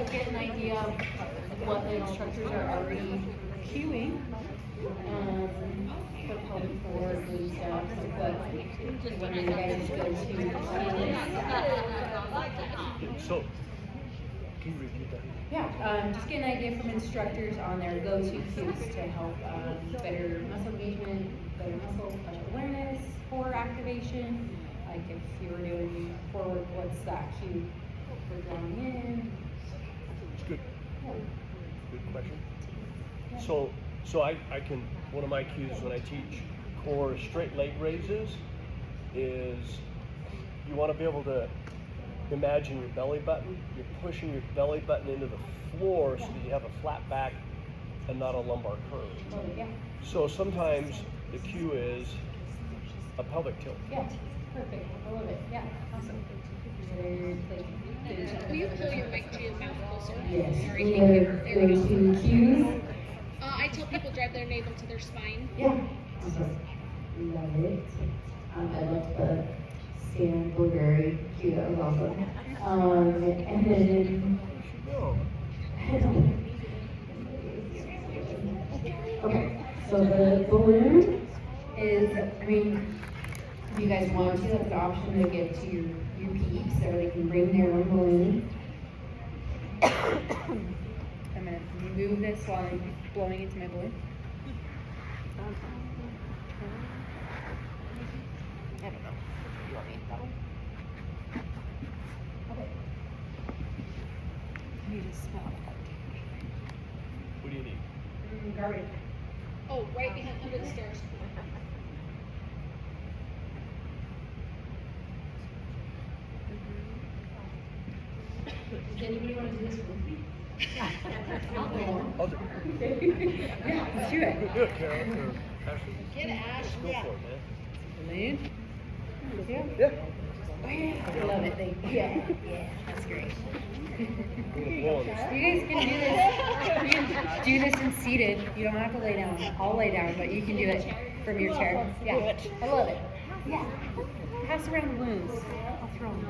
like get an idea of what the instructors are already cueing for pelvic floor and stuff. Like what you guys go to. So, can you repeat that? Yeah, just get an idea from instructors on their go-to cues to help better muscle engagement, better muscle awareness, core activation. Like if you were doing forward, what's that cue for drawing in? It's good. Good question. So I can, one of my cues when I teach core straight leg raises is you want to be able to imagine your belly button. You're pushing your belly button into the floor so that you have a flat back and not a lumbar curve. So sometimes the cue is a pelvic tilt. Yeah, perfect. I love it. Yeah, awesome. Will you pull your mic to your mouth closer? Yes. There we go. Go-to cues. I tell people drive their navel to their spine. Yeah. Love it. I love the Stan Blueberry cue. That was awesome. And then. Okay, so the balloon is, I mean, if you guys want to, that's an option to give to your peeps, or they can bring their own balloon. I'm going to remove this while I'm blowing into my balloon. I don't know. You want me that one? Okay. I need to smell it. What do you need? Garbage. Oh, right behind, under the stairs. Does anybody want to do this with me? I'll do it. Yeah, let's do it. Do it, Carol. Or Ashley. Get Ash. Go for it, man. Balloon? Yeah. Oh yeah, I love it. Yeah, that's great. Blow on this. You guys can do this. You can do this and seated. You don't have to lay down. I'll lay down, but you can do it from your chair. Yeah, I love it. Yeah. Pass around the balloons. I'll throw them.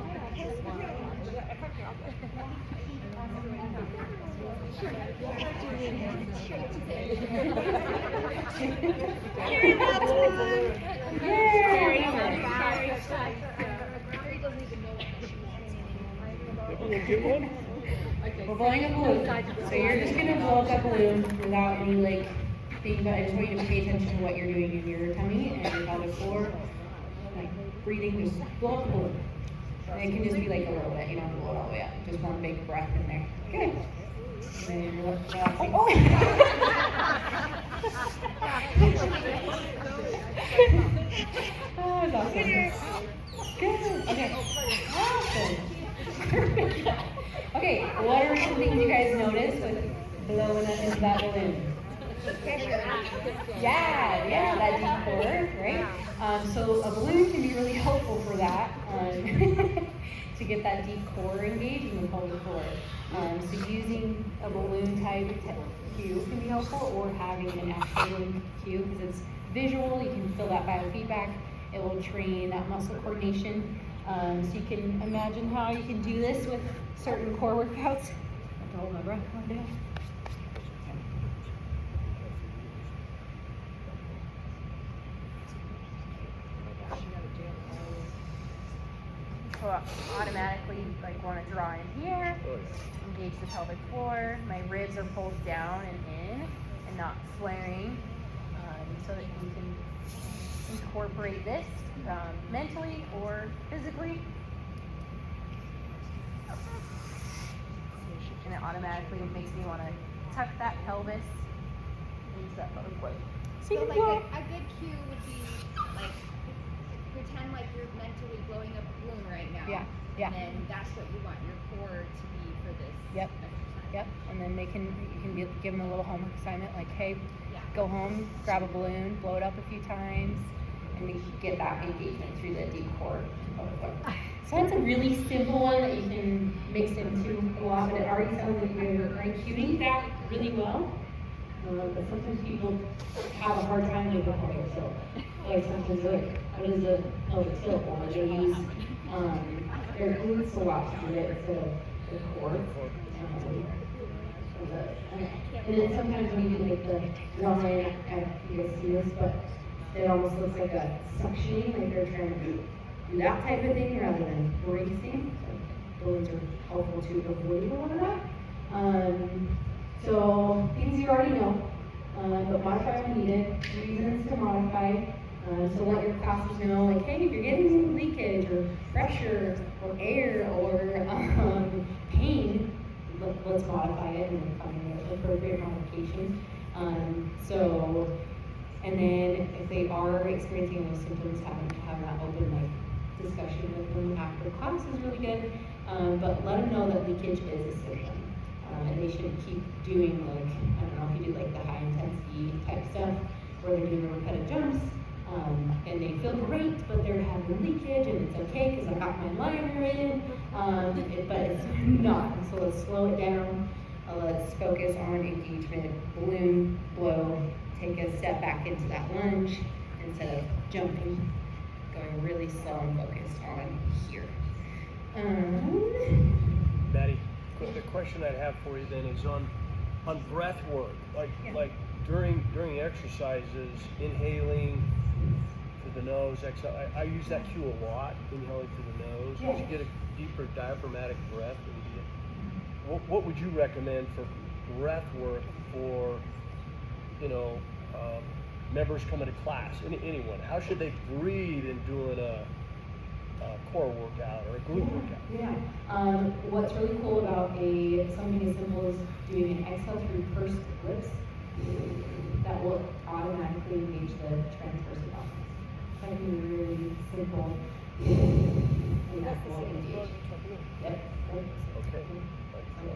Everyone get one? We're blowing a balloon. So you're just gonna blow up that balloon without any like being, but I just want you to pay attention to what you're doing in your tummy and your pelvic floor. Like breathing, just blow up the balloon. And it can just be like a little bit, you don't have to blow it all the way up. Just one big breath in there. Good. And then you're relaxing. Oh! Oh, that's awesome. Good. Okay. Awesome. Perfect. Okay, what are some things you guys notice with blowing up into that balloon? Yeah, that deep core, right? So a balloon can be really helpful for that, to get that deep core engaged in the pelvic floor. So using a balloon type cue can be helpful, or having an actual balloon cue, because it's visual, you can feel that biofeedback. It will train that muscle coordination. So you can imagine how you can do this with certain core workouts. I have to hold my breath all day. So automatically want to draw in here, engage the pelvic floor. My ribs are pulled down and in and not flaring, so that you can incorporate this mentally or physically. And it automatically makes me want to tuck that pelvis into that pelvic floor. So like a good cue would be like pretend like you're mentally blowing up a balloon right now. Yeah. And then that's what you want your core to be for this exercise. Yep. And then you can give them a little homework assignment like, hey, go home, grab a balloon, blow it up a few times, and you get that engagement through the deep core. So that's a really simple one that you can mix into a lot, but it already sounds like you're cueing that really well. But sometimes people have a hard time with the pelvic tilt. Like sometimes like, what is a pelvic tilt? Or they use their glutes a lot to do it instead of the core. And then sometimes when you do like the online, I don't know if you guys see this, but it almost looks like a suctioning, like they're trying to do that type of thing rather than bracing. So those are helpful to avoid a lot of that. So things you already know, but modify when needed, reasons to modify. So let your classes know, like, hey, if you're getting leakage or pressure or air or pain, let's modify it and find an appropriate modification. And then if they are experiencing those symptoms, have that open like discussion with them after class is really good. But let them know that leakage is a symptom. And they should keep doing like, I don't know if you do like the high intensity type stuff where they're doing the repetitive jumps. And they feel great, but they're having leakage, and it's okay because I got my liner in, but it's not. So let's slow it down. Let's focus on engagement, balloon, blow, take a step back into that lunge instead of jumping, going really slow and focused on here. Maddie, the question I have for you then is on breath work, like during exercises, inhaling through the nose, exhale. I use that cue a lot, inhaling through the nose. As you get a deeper diaphragmatic breath, what would you recommend for breath work for, members coming to class, anyone? How should they breathe in doing a core workout or a glute workout? Yeah. What's really cool about something as simple as doing an exhale through pursed lips, that will automatically engage the transverse abdominis. That can be really simple, and that will engage. Yep. Okay.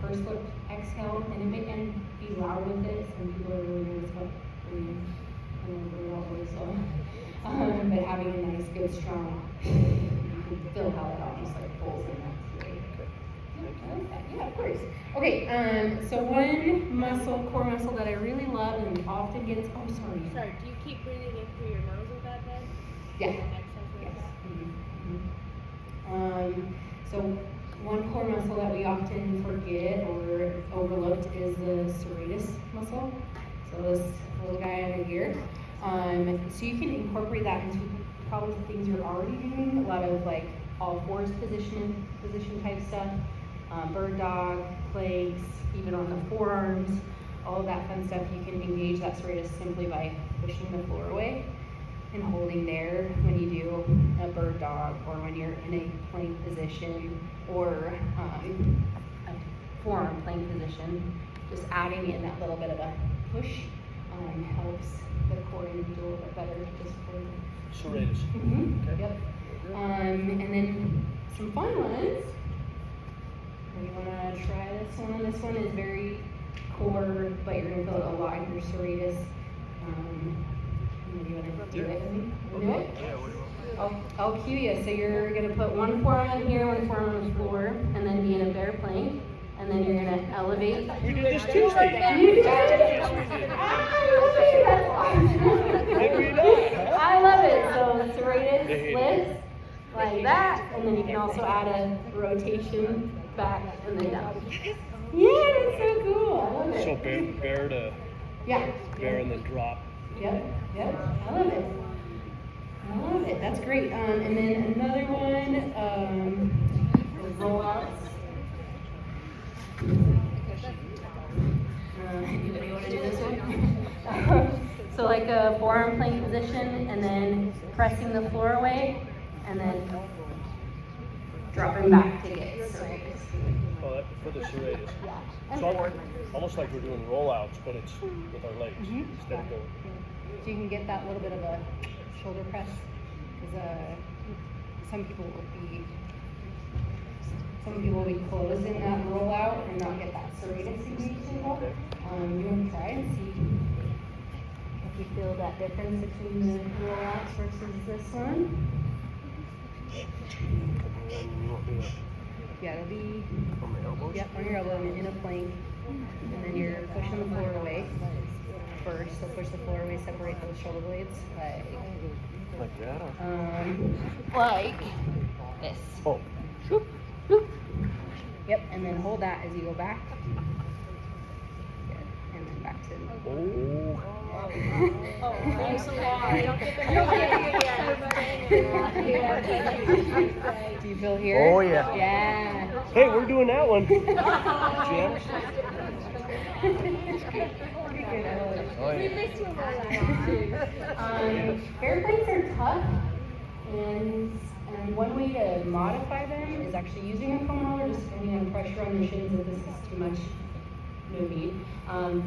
Pursed lip exhale, and be loud with it. Some people are really nervous about breathing. But having a nice, good, strong, you can feel how it almost like pulls in that way. I like that. Yeah, of course. Okay, so one core muscle that I really love and often gets, Sorry, do you keep breathing in through your nose with that then? Yeah. And exhale through your mouth? So one core muscle that we often forget or overlooked is the serratus muscle. So this little guy over here. So you can incorporate that into probably the things you're already doing. A lot of like all fours position type stuff, bird dog, planks, even on the forearms, all of that fun stuff. You can engage that serratus simply by pushing the floor away and holding there when you do a bird dog or when you're in a plank position or a forearm plank position. Just adding in that little bit of a push helps the core do a little bit better just for Serratus. Mm-hmm. Okay. Yep. And then some fun ones. You want to try this one? This one is very core, but you're going to feel it a lot in your serratus. You want to do it? Do it? Yeah, I'll cue you. So you're going to put one forearm on here, one forearm on the floor, and then be in a bear plank. And then you're going to elevate. we did this Tuesday. I love it. So serratus lifts like that, and then you can also add a rotation back and then down. Yeah, that's so cool. I love it. So bear to bear and then drop. Yep. I love it. That's great. And then another one, rollouts. Anybody want to do this one? So like a forearm plank position, and then pressing the floor away, and then dropping back to get serratus. Oh, that for the serratus. Yeah. So almost like we're doing rollouts, but it's with our legs instead of going. So you can get that little bit of a shoulder press, because some people will be closed in that rollout and not get that serratus engaged involved. You want to try and see if you feel that difference between the rollouts versus this one. Yeah, it'll be On the elbows? on your elbow in a plank, and then you're pushing the floor away first. So push the floor away, separate those shoulder blades, Like that? like this. Oh. Whoop, whoop. Yep, and then hold that as you go back. Good. And then back to. Oh. Thanks a lot. Do you feel here? Oh, yeah. Yeah. Hey, we're doing that one. Janice? Oh, yeah. Bear plates are tough, and one way to modify them is actually using a foam roller, just depending on pressure on the shins. If this is too much, no need.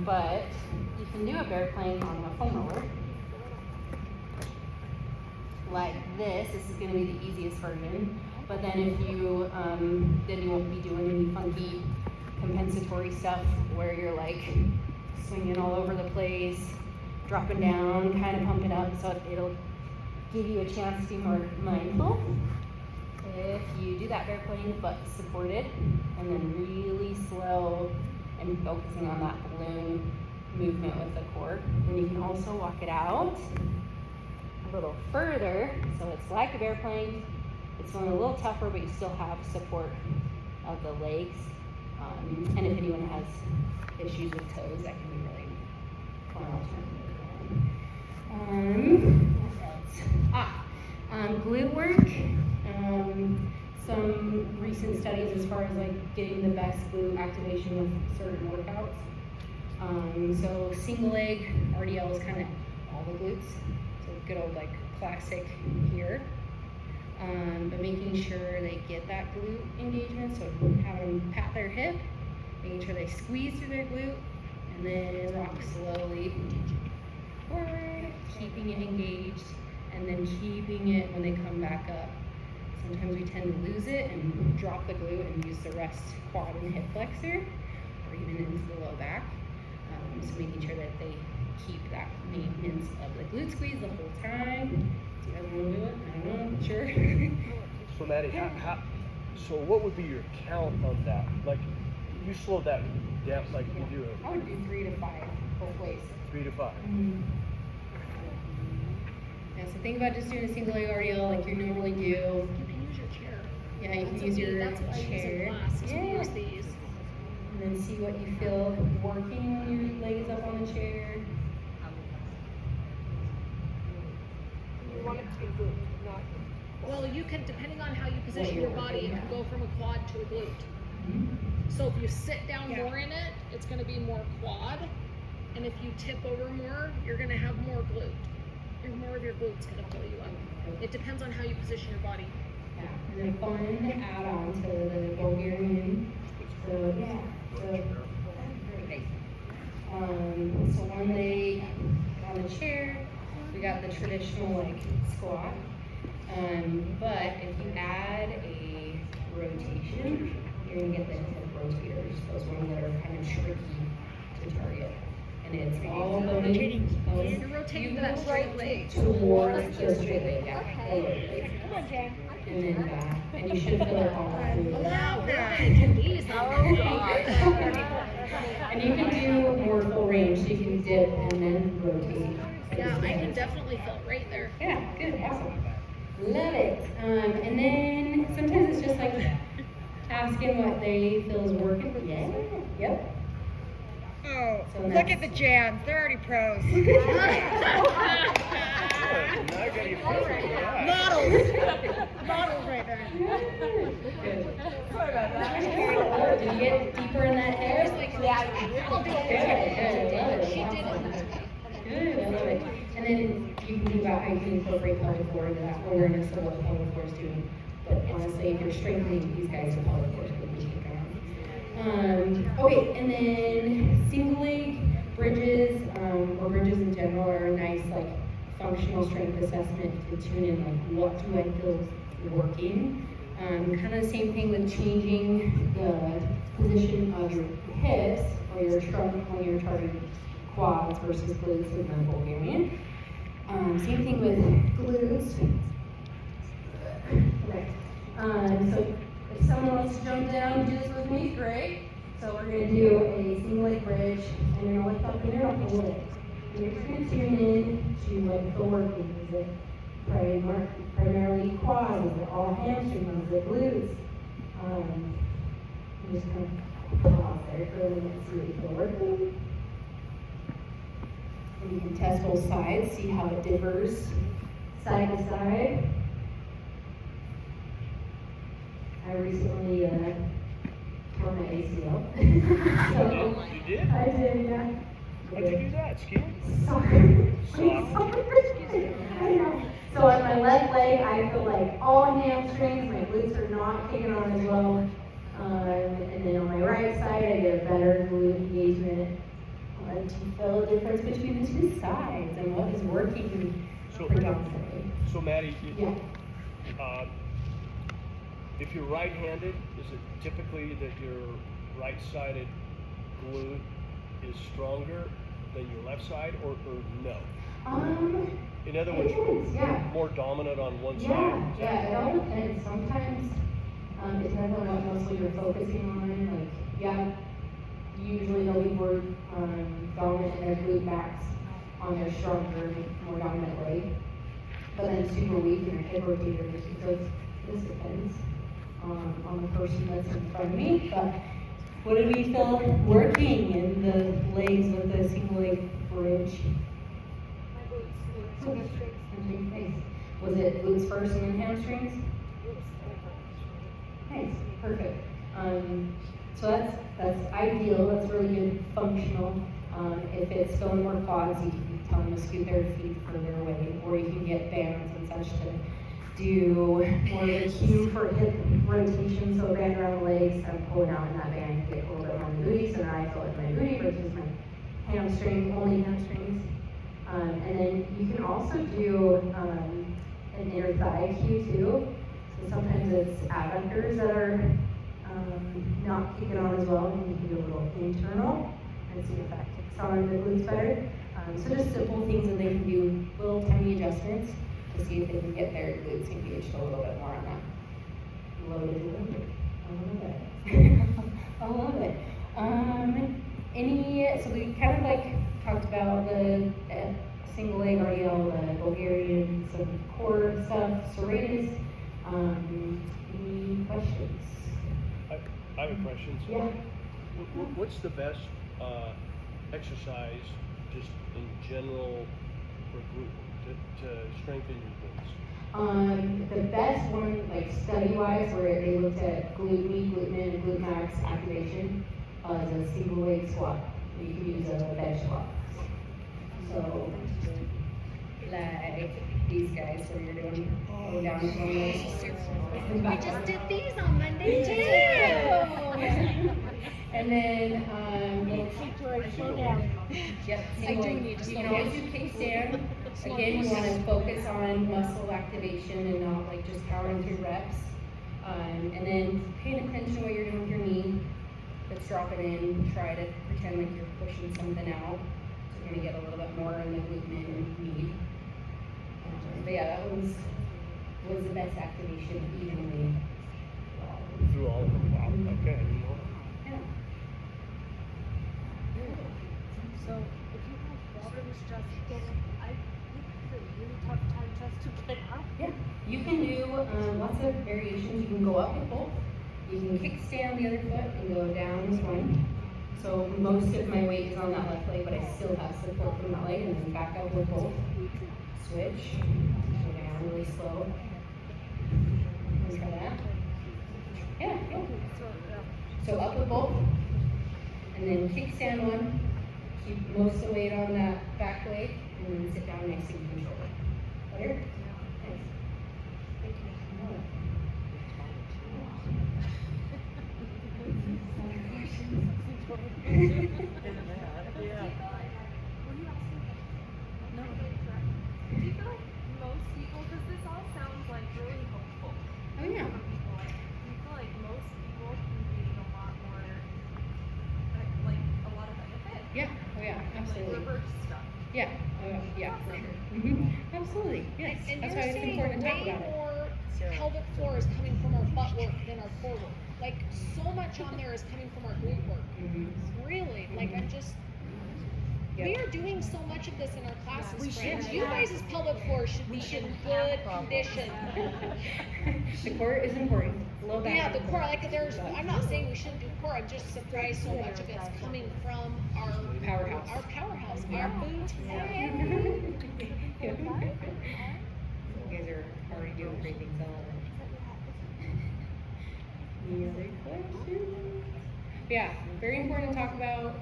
But you can do a bear plane on a foam roller. Like this is going to be the easiest version. But then if you, then you won't be doing any funky compensatory stuff where you're like swinging all over the place, dropping down, kind of pumping up, so it'll give you a chance to be more mindful. If you do that bear plane but supported, and then really slow and focusing on that balloon movement with the core, then you can also walk it out a little further, so it's like a bear plane. It's going a little tougher, but you still have support of the legs. And if anyone has issues with toes, that can be really fun alternative. What else? Glute work. Some recent studies as far as like getting the best glute activation with certain workouts. So single leg RDL is kind of all the glutes. So good old like classic here. But making sure they get that glute engagement, so having them pat their hip, making sure they squeeze through their glute, and then rock slowly forward, keeping it engaged, and then keeping it when they come back up. Sometimes we tend to lose it and drop the glute and use the rest quad and hip flexor, or even into the low back. So making sure that they keep that maintenance of the glute squeeze the whole time. Do you guys want to do it? I don't know. Sure. So Maddie, so what would be your count on that? Like, you slow that down, like you do it. I would do 3 to 5 both ways. 3 to 5. Mm-hmm. Yeah, so think about just doing a single leg RDL like you normally do. You can use your chair. Yeah, you can That's use what your that's what I use chair. in class, is we Yeah. use these. And then see what you feel working when your leg is up on the chair. Well, you can, depending on how you position your body, you can go from a quad to a glute. So if you sit down more in it, it's going to be more quad. And if you tip over more, you're going to have more glute. More of your glutes going to pull you up. It depends on how you position your body. Yeah, and then fun add on to the Bulgarian. So yeah, so one leg on the chair, we got the traditional like squat. But if you add a rotation, you're gonna get the hip rotators, those ones that are kind of tricky to target. And it's all rotating. You're rotating to that straight leg. Towards the straight leg, yeah. Come on, Jan. And then back. And you should feel it all through. And you can do more full range, so you can dip and then rotate. Yeah, I can definitely feel it right there. Yeah, good, awesome. Love it. And then sometimes it's just like asking what they feel is working for you. Yep. Oh, So look that's- at the Jans. They're already pros. Models right there. Good. Sorry about that. Did you get deeper in that hair? I'll do Good. She did it. Good, I love it. And then you can think about how you can incorporate pelvic floor into that awareness of what pelvic floor is doing. But honestly, if you're strengthening these guys, the pelvic floor is going to be taken on. Okay, and then single leg bridges, or bridges in general, are a nice like functional strength assessment to tune in like what do I feel working. Kind of the same thing with changing the position of your hips or your trunk when you're targeting quads versus glutes in the Bulgarian. Same thing with glutes. Okay. So if someone wants to jump down and do this with me, great. So we're going to do a single leg bridge, and you're going to lift up and you're up a little bit. And you're just going to tune in to what the working. Is it primarily quads? Is it all hamstrings? Is it glutes? just kind of pause there for a minute and see what you feel working. And you can test both sides, see how it differs side to side. I recently tore my ACL. So, You did? I did, yeah. How'd you do that? Skiing? Soccer. Soccer. I know. So on my left leg, I feel like all hamstrings, my glutes are not kicking on as well. And then on my right side, I get a better glute engagement. Do you feel a difference between the two sides and what is working predominantly? So Maddie, Yeah. If you're right-handed, is it typically that your right-sided glute is stronger than your left side, or no? In other words, yeah. more dominant on one Yeah, side? yeah, it all depends. Sometimes it depends on what muscle you're focusing on. Like, yeah, usually they'll be more dominant in their glute max on their stronger, more dominant leg. But then super weak in their hip rotators. So this depends on the person that's in front of me. But what did we feel working in the legs with the single leg bridge? Nice. Was it glutes first and then hamstrings? Nice, perfect. So that's ideal. That's really good functional. If it's feeling more quads, you can tell them to scoot their feet further away, or you can get bands and such to do more of a cue for hip rotation. So band around the legs, I'm pulling out in that band, get a little bit more booty. So now I feel like my booty versus my hamstring, only hamstrings. And then you can also do an inner thigh cue too. So sometimes it's adductors that are not kicking on as well, and you can do a little internal and see if that kicks on the glutes better. So just simple things that they can do, little tiny adjustments to see if they can get their glutes engaged a little bit more on that loaded limb. I love it. So we kind of like talked about the single leg RDL, the Bulgarian, some core stuff, serratus. Any questions? I have a question. So Yeah. What's the best exercise, just in general, for glute to strengthen your glutes? The best one, like study-wise, where they looked at glute med, glute min, and glute max activation, is a single leg squat. You can use a bench squat. So, like these guys, where you're doing go down to one leg. We just did these on Monday too. And then, Slow down. yep, I single do leg. need to You slow can always down. do kickstand. Again, you want to focus on muscle activation and not like just powering through reps. And then paying attention to what you're doing with your knee. If it's dropping in, try to pretend like you're pushing something out. So you're gonna get a little bit more in the glute min and knee. But yeah, that was the best activation evenly. Through all of them. Wow. Okay. Yeah. So if you have problems just getting, I think it's a really tough time just to get up. Yeah, you can do lots of variations. You can go up with both. You can kickstand the other foot and go down this one. So most of my weight is on that left leg, but I still have support from that leg, and then back up with both. Switch, go down really slow. Let's try that. Yeah, yeah. So up with both, and then kickstand one. Keep most of the weight on that back leg, and then sit down next to your shoulder. Better? Nice. Thank you. No. Do you feel like most people, because this all sounds like really helpful Oh yeah. for people, do you feel like most people can gain a lot more, like a lot of benefit? Yeah. Oh yeah. And like Absolutely. reverse stuff. Yeah. Yeah. For sure. Absolutely. Yes. And That's you're why it's saying important to talk way about it. more pelvic floor is coming from our butt work than our core work. Like so much on there is coming from our glute work. Really, like I'm just. Yep. We are doing so much of this in our classes, We friends. should You have- guys' pelvic floor should be in good condition. The core is important. Low back. Yeah, the core, like there's, I'm not saying we we shouldn't do core. I'm just surprised so much of it's coming from our Powerhouse. our boots. You guys are already doing great things on it. Any other questions? Yeah, very important to talk about.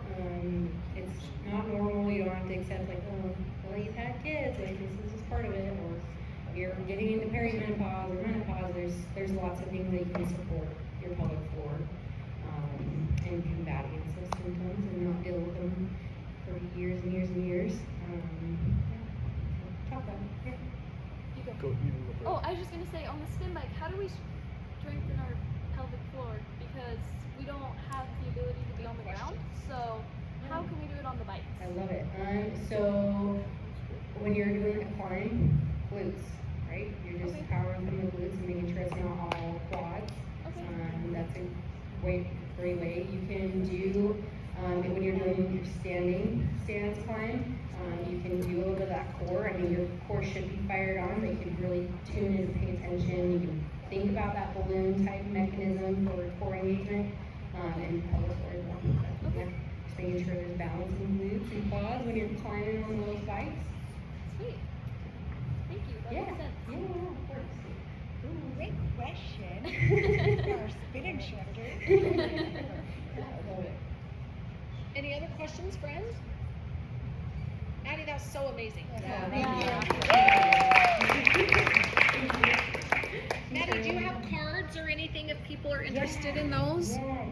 It's not normal. You don't have to accept like, oh, well, you've had kids. Like this is part of it, or you're getting into perimenopause or menopause. There's lots of things that you can support your pelvic floor and combating those symptoms and not deal with them for years and years and years. Talk about it. Yeah. You go. Go, you can go Oh, I was just gonna say on the spin bike, how do we strengthen our pelvic floor? Because we don't have the ability to be on the ground. So how can we do it on the bike? I love it. So when you're doing a climb, glutes, right? You're just Okay. powering from the glutes and making sure it's not all quads. Okay. That's a great way. You can do when you're doing your stance climb. You can do a little bit of that core. I mean, your core should be fired on, but you can really tune in and pay attention. You can think about that balloon type mechanism for core engagement and pelvic floor as well. But, yeah, just making sure there's balance in glutes and quads when you're climbing on those bikes. Sweet. Thank you. That Yeah, makes sense. yeah, of course. Great question. Our spin instructor. Yeah, I love it. Any other questions, friends? Maddie, that was so amazing. Yeah, thank you. Maddie, do you have cards or anything if people are interested in those? Yeah,